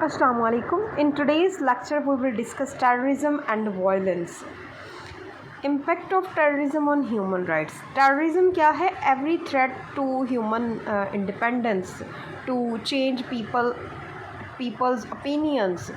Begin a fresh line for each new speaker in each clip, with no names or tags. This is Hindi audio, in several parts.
Assalamu alaikum. In today's lecture, we will discuss terrorism and violence. Impact of terrorism on human rights. Terrorism क्या है? Every threat to human independence, to change people's opinions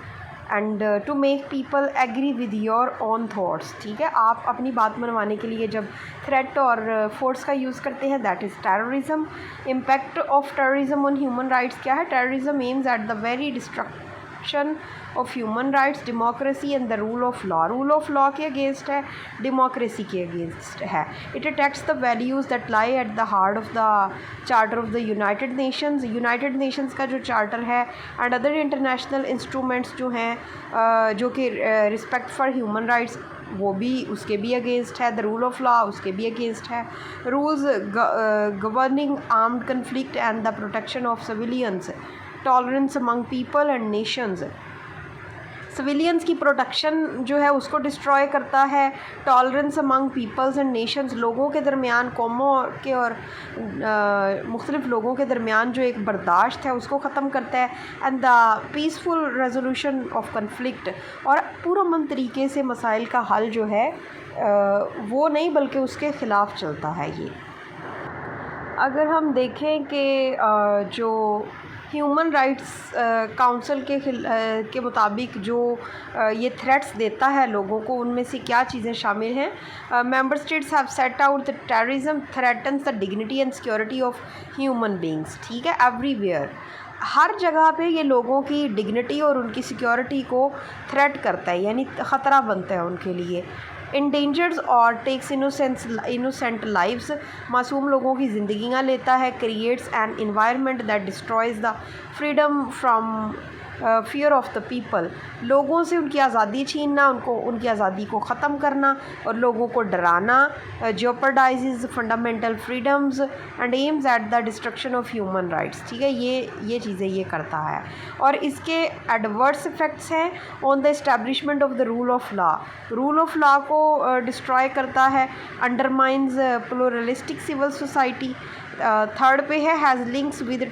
and to make people agree with your own thoughts. ठीक है, आप अपनी बात मनवाने के लिए जब थ्रेट और फोर्स का यूज़ करते हैं, that is terrorism. Impact of terrorism on human rights क्या है? Terrorism AIIMS at the very destruction of human rights, democracy and the rule of law. Rule of law के अगेंस्ट है, डेमोक्रेसी के अगेंस्ट है. It attacks the values that lie at the heart of the charter of the United Nations. United Nations का जो चार्टर है एंड अदर इंटरनेशनल इंस्ट्रूमेंट्स जो हैं जो कि रिस्पेक्ट फॉर ह्यूमन राइट्स, वो भी उसके भी अगेंस्ट है. द रूल ऑफ लॉ उसके भी अगेंस्ट है. Rules governing armed conflict and the protection of civilians, tolerance among people and nations. Civilians की प्रोटेक्शन जो है उसको डिस्ट्रॉय करता है. Tolerance among peoples and nations, लोगों के दरमियान, कौमों के और मुख्तलिफ लोगों के दरमियान जो एक बर्दाश्त है उसको ख़त्म करता है. And the peaceful resolution of conflict, और पुरअमन तरीके से मसाइल का हल जो है वो नहीं बल्कि उसके ख़िलाफ़ चलता है. ये अगर हम देखें कि जो ह्यूमन राइट्स काउंसिल के मुताबिक जो ये थ्रेट्स देता है लोगों को, उनमें से क्या चीज़ें शामिल हैं? Member states have set out the terrorism threatens the dignity and security of human beings. ठीक है, एवरीवेयर, हर जगह पे ये लोगों की डिग्निटी और उनकी सिक्योरिटी को थ्रेट करता है, यानी ख़तरा बनता है उनके लिए. इंडेंजर्स और टेक्स इनोसेंट लाइव्स, मासूम लोगों की ज़िंदगियाँ लेता है. Creates an environment that destroys the freedom from fear of the people, लोगों से उनकी आज़ादी छीनना, उनको उनकी आज़ादी को ख़त्म करना और लोगों को डराना. Jeopardises fundamental freedoms and aims at the destruction of human rights. ठीक है, ये चीज़ें ये करता है. और इसके एडवर्स इफ़ेक्ट्स हैं on the establishment of the rule of law. Rule of law को डिस्ट्रॉय करता है. Undermines pluralistic civil society. Third पे है, has links with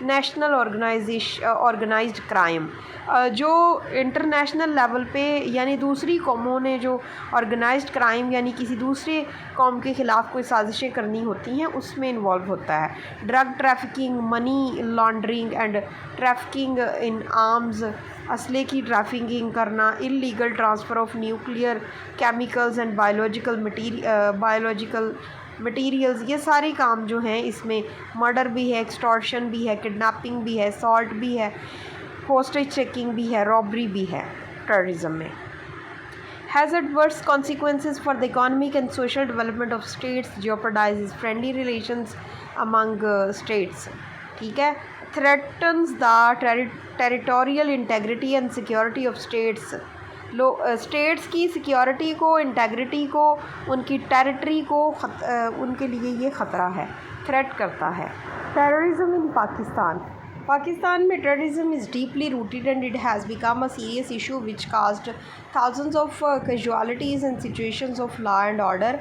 national organised crime. जो इंटरनेशनल लेवल पे यानी दूसरी कौमों ने जो ऑर्गेनाइज्ड क्राइम यानी किसी दूसरे कौम के ख़िलाफ़ कोई साजिशें करनी होती हैं, उसमें इन्वॉल्व होता है. Drug trafficking, money laundering and trafficking in arms, असले की ट्रैफिकिंग करना, illegal transfer of nuclear chemicals and biological materials, ये सारे काम जो हैं इसमें मर्डर भी है, एक्सटॉर्शन भी है, किडनैपिंग भी है, असॉल्ट भी है, होस्टेज चेकिंग भी है, रॉबरी भी है टेररिज्म में. Has adverse consequences for the economic and social development of states, jeopardises friendly relations among states. ठीक है, threatens the territorial integrity and security of states. States की सिक्योरिटी को, इंटेग्रिटी को, उनकी टेरिटरी को उनके लिए ये ख़तरा है, थ्रेट करता है. टेररिज्म इन पाकिस्तान में terrorism is deeply rooted and it has become a serious issue which caused thousands of casualties and situations of law and order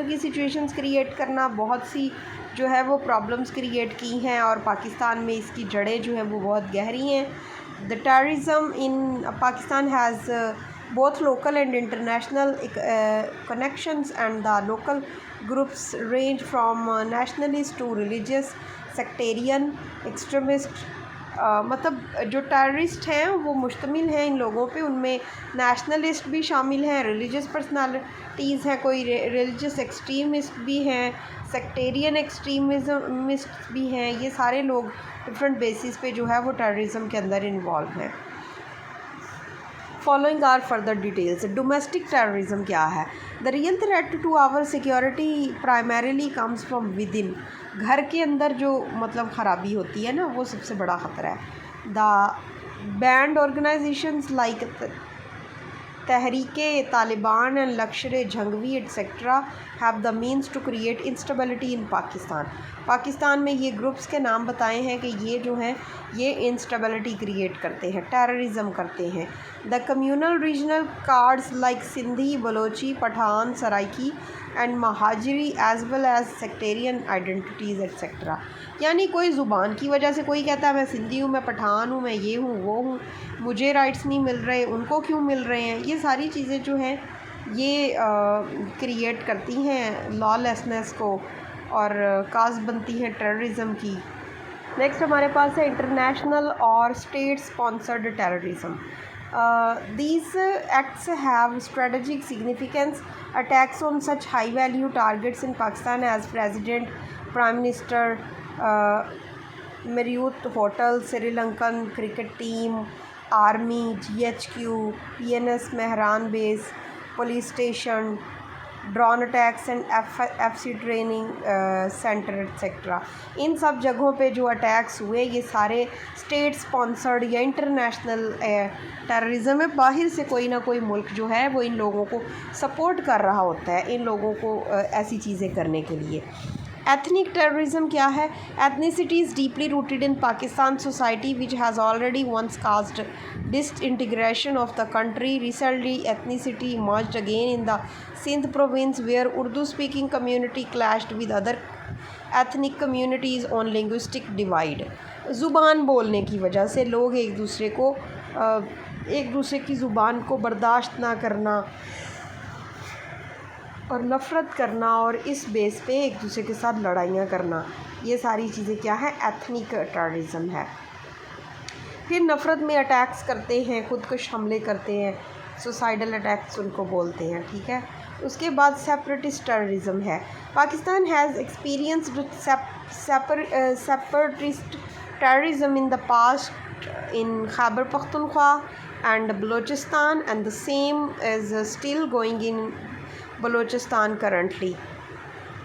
की सिचुएशंस क्रिएट करना, बहुत सी जो है वो प्रॉब्लम्स क्रिएट की हैं और पाकिस्तान में इसकी जड़ें जो हैं वो बहुत गहरी हैं. The terrorism in Pakistan has both local and international connections, and the local groups range from nationalist to religious, sectarian, extremist. मतलब जो टेररिस्ट हैं वो मुश्तमिल हैं इन लोगों पे, उनमें नेशनलिस्ट भी शामिल हैं, रिलीजियस पर्सनालिटीज़ हैं, कोई रिलीजियस एक्सट्रीमिस्ट भी हैं, सेक्टेरियन एक्सट्रीमिस्ट भी हैं. ये सारे लोग डिफरेंट बेसिस पे जो है वो टेररिज्म के अंदर इन्वॉल्व हैं. Following are further details. Domestic terrorism क्या है? The real threat to our security primarily comes from within. घर के अंदर जो मतलब ख़राबी होती है ना, वो सबसे बड़ा ख़तरा है. The banned organisations like Tehreek Taliban and Lashkar Jhangvi etcetera have the means to create instability in Pakistan में ये ग्रुप्स के नाम बताए हैं कि ये जो हैं ये इंस्टेबिलिटी क्रिएट करते हैं, टेररिज्म करते हैं. The communal regional cards like Sindhi, Balochi, Pathan, Saraiki and Mahajiri as well as sectarian identities etc. यानी कोई ज़ुबान की वजह से कोई कहता है मैं सिंधी हूँ, मैं पठान हूँ, मैं ये हूँ वो हूँ, मुझे राइट्स नहीं मिल रहे, उनको क्यों मिल रहे हैं। ये सारी चीज़ें जो हैं ये क्रिएट करती हैं लॉलेसनेस को और काज बनती हैं टेररिज्म की। नेक्स्ट हमारे पास है इंटरनेशनल और state sponsored terrorism. These acts have strategic significance. Attacks on such high value targets in Pakistan as President, Prime Minister, Marriott Hotel, Sri Lankan cricket team, Army, GHQ, PNS Mehran Base, police station, drone attacks and FC training centre etcetera. इन सब जगहों पे जो अटैक्स हुए ये सारे स्टेट स्पॉन्सर्ड या इंटरनेशनल टेररिज्म है। बाहर से कोई ना कोई मुल्क जो है वो इन लोगों को सपोर्ट कर रहा होता है इन लोगों को ऐसी चीज़ें करने के लिए। एथनिक टेररिज्म क्या है? Ethnicity is deeply rooted in Pakistan society which has already once caused disintegration of the country. Recently, ethnicity emerged again in the Sindh province where Urdu-speaking community clashed with other ethnic communities on linguistic divide. ज़ुबान बोलने की वजह से लोग एक दूसरे की ज़ुबान को बर्दाश्त ना करना और नफ़रत करना और इस बेस पे एक दूसरे के साथ लड़ाइयाँ करना, ये सारी चीज़ें क्या है? एथनिक टेररिज्म है। फिर नफ़रत में अटैक्स करते हैं, खुदकुश हमले करते हैं, सुसाइडल अटैक्स उनको बोलते हैं, ठीक है। उसके बाद सेपरेटिस्ट टेररिज्म है। Pakistan has experienced separatist terrorism in the past in Khyber Pakhtunkhwa and Balochistan and the same is still going in Balochistan currently.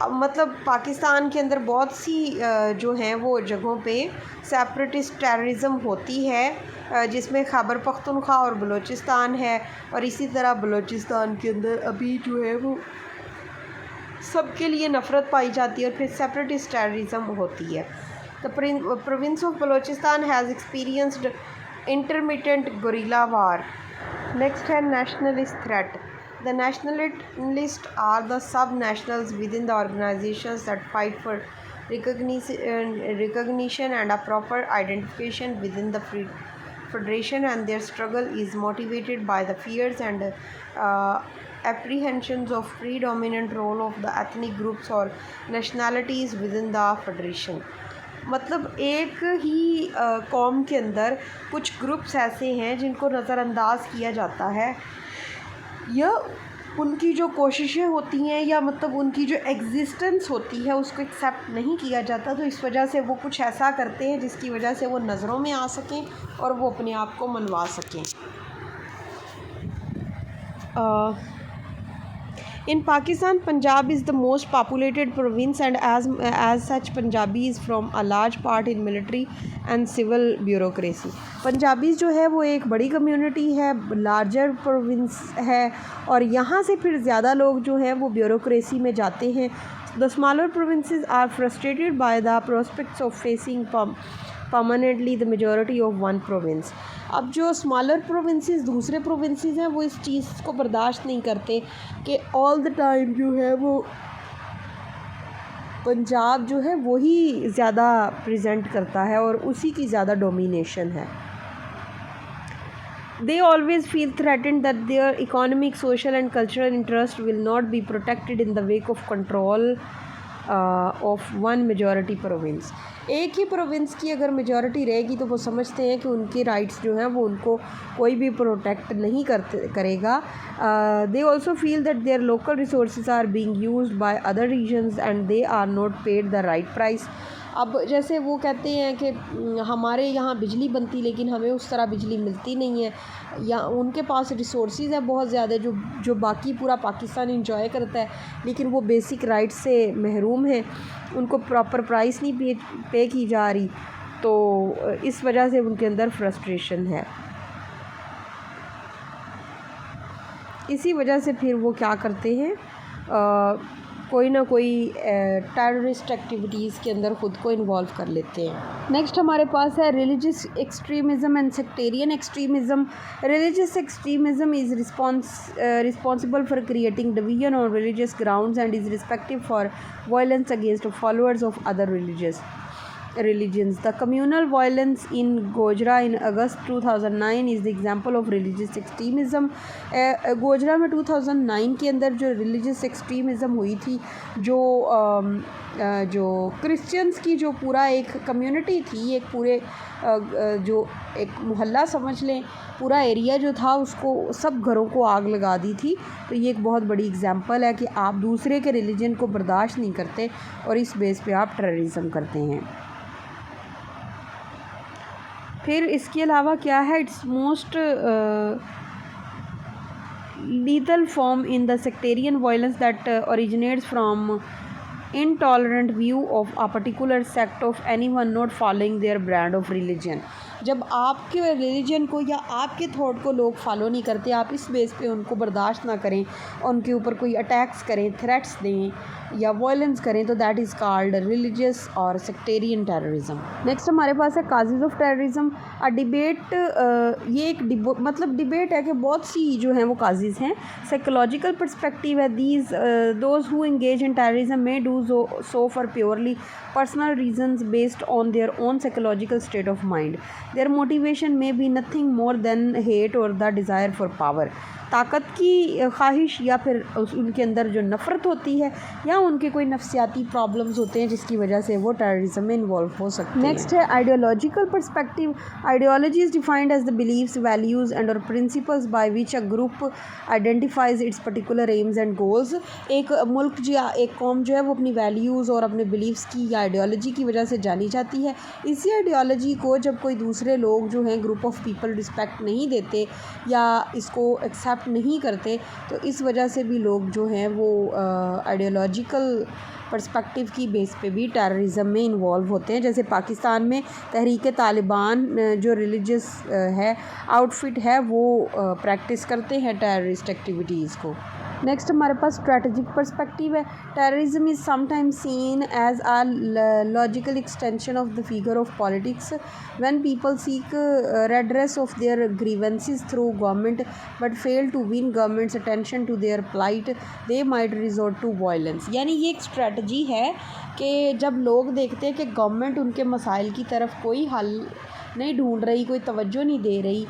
मतलब पाकिस्तान के अंदर बहुत सी जो हैं वो जगहों पे सेपरेटिस्ट टेररिज्म होती है जिसमें खैबर पख्तूनख्वा और बलूचिस्तान है, और इसी तरह बलूचिस्तान के अंदर अभी जो है वो सबके लिए नफ़रत पाई जाती है और फिर सेपरेटिस्ट टेररिज्म होती है। The province of Balochistan has experienced intermittent guerrilla war. Next है nationalist threat. The nationalists are the sub-nationals within the organizations that fight for recognition and a proper identification within the federation, and their struggle is motivated by the fears and apprehensions of predominant role of the ethnic groups or nationalities within the federation. मतलब एक ही कौम के अंदर कुछ ग्रुप्स ऐसे हैं जिनको नज़रअंदाज किया जाता है या उनकी जो कोशिशें होती हैं या मतलब उनकी जो एग्जिस्टेंस होती है उसको एक्सेप्ट नहीं किया जाता, तो इस वजह से वो कुछ ऐसा करते हैं जिसकी वजह से वो नज़रों में आ सकें और वो अपने आप को मनवा सकें। In Pakistan, Punjab is the most populated province, and as such, Punjabis from a large part in military and civil bureaucracy. Punjabis जो है वो एक बड़ी कम्युनिटी है, लार्जर प्रोविंस है, और यहाँ से फिर ज़्यादा लोग जो हैं वो ब्यूरोक्रेसी में जाते हैं। The smaller provinces are frustrated by the prospects of facing permanently the majority of one province. अब जो स्मॉलर प्रोविंसेस दूसरे प्रोविंसेस हैं वो इस चीज़ को बर्दाश्त नहीं करते कि ऑल द टाइम जो है वो पंजाब जो है वही ज़्यादा प्रेजेंट करता है और उसी की ज़्यादा डोमिनेशन है। They always feel threatened that their economic, social and cultural interest will not be protected in the wake of control of one majority province. एक ही प्रोविंस की अगर मेजॉरिटी रहेगी तो वो समझते हैं कि उनके राइट्स जो हैं वो उनको कोई भी प्रोटेक्ट नहीं करेगा। They also feel that their local resources are being used by other regions and they are not paid the right price. अब जैसे वो कहते हैं कि हमारे यहाँ बिजली बनती लेकिन हमें उस तरह बिजली मिलती नहीं है, या उनके पास रिसोर्सेज है बहुत ज़्यादा जो बाकी पूरा पाकिस्तान इंजॉय करता है, लेकिन वो बेसिक राइट से महरूम है, उनको प्रॉपर प्राइस नहीं पे की जा रही, तो इस वजह से उनके अंदर फ्रस्ट्रेशन है। इसी वजह से फिर वो क्या करते हैं, कोई ना कोई टेररिस्ट एक्टिविटीज़ के अंदर ख़ुद को इन्वॉल्व कर लेते हैं। नेक्स्ट हमारे पास है religious extremism and sectarian extremism. Religious extremism is responsible for creating division on religious grounds and is respective for violence against followers of other religions. The communal violence in Gojra in August 2009 is the example of religious extremism. Gojra में 2009 के अंदर जो religious extremism हुई थी, जो क्रिश्चियंस की जो पूरा एक कम्युनिटी थी, एक पूरे जो एक मोहल्ला समझ लें, पूरा एरिया जो था उसको सब घरों को आग लगा दी थी। तो ये एक बहुत बड़ी एग्जांपल है कि आप दूसरे के रिलीजन को बर्दाश्त नहीं करते और इस बेस पे आप टेररिज्म करते हैं। फिर इसके अलावा क्या है, it's most lethal form in the sectarian violence that originates from intolerant view of a particular sect of anyone not following their brand of religion. जब आपके रिलीजन को या आपके थॉट को लोग फॉलो नहीं करते, आप इस बेस पे उनको बर्दाश्त ना करें, उनके ऊपर कोई अटैक्स करें, थ्रेट्स दें या वायलेंस करें, तो दैट इज़ कॉल्ड रिलीजियस और सेक्टेरियन टेररिज्म। नेक्स्ट हमारे पास है causes of terrorism. A debate, ये एक डिबेट है कि बहुत सी जो हैं वो काजेज़ हैं। साइकोलॉजिकल पर्सपेक्टिव है, these those who engage in terrorism may do so for purely personal reasons based on their own psychological state of mind. Their motivation may be nothing more than hate or the desire for power. ताकत की ख्वाहिश या फिर उनके अंदर जो नफ़रत होती है या उनके कोई नफ्सियाती प्रॉब्लम्स होते हैं जिसकी वजह से वो टेररिज्म में इन्वॉल्व हो सकते हैं। नेक्स्ट है ideological perspective. Ideology is defined as the beliefs, values and और principles by which a group identifies its particular aims and goals. एक मुल्क या एक कौम जो है वो अपनी वैल्यूज़ और अपने बिलीव्स की या आइडियोलॉजी की वजह से जानी जाती है। इसी आइडियोलॉजी को जब कोई दूसरे लोग जो हैं, ग्रुप ऑफ पीपल रिस्पेक्ट नहीं देते या इसको एक्सेप्ट नहीं करते, तो इस वजह से भी लोग जो हैं वो आइडियोलॉजिकल पर्सपेक्टिव की बेस पे भी टेररिज्म में इन्वॉल्व होते हैं। जैसे पाकिस्तान में तहरीक तालिबान जो रिलीजियस है आउटफिट है वो प्रैक्टिस करते हैं टेररिस्ट एक्टिविटीज़ को। नेक्स्ट हमारे पास स्ट्रेटजिक पर्सपेक्टिव है। Terrorism is sometimes seen as a logical extension of the figure of politics when people seek redress of their grievances through government but fail to win government's attention to their plight, they might resort to violence. यानी ये एक स्ट्रेटजी है कि जब लोग देखते हैं कि गवर्नमेंट उनके मसाइल की तरफ कोई हल नहीं ढूंढ रही, कोई तवज्जो नहीं दे रही,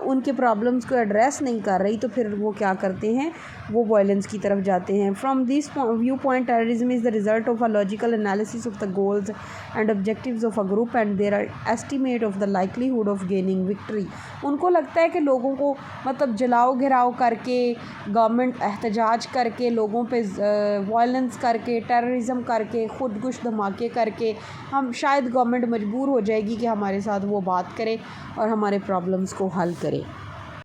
उनके प्रॉब्लम्स को एड्रेस नहीं कर रही, तो फिर वो क्या करते हैं, वो वायलेंस की तरफ जाते हैं। From this view point terrorism is the result of a logical analysis of the goals and objectives of a group and their estimate of the likelihood of gaining victory. उनको लगता है कि लोगों को मतलब जलाओ घिराओ करके, गवर्नमेंट एहतजाज करके, लोगों पे वायलेंस करके, टेररिज्म करके, खुदकुश धमाके करके हम शायद गवर्नमेंट मजबूर हो जाएगी कि हमारे साथ वो बात करे और हमारे प्रॉब्लम्स को हल करे।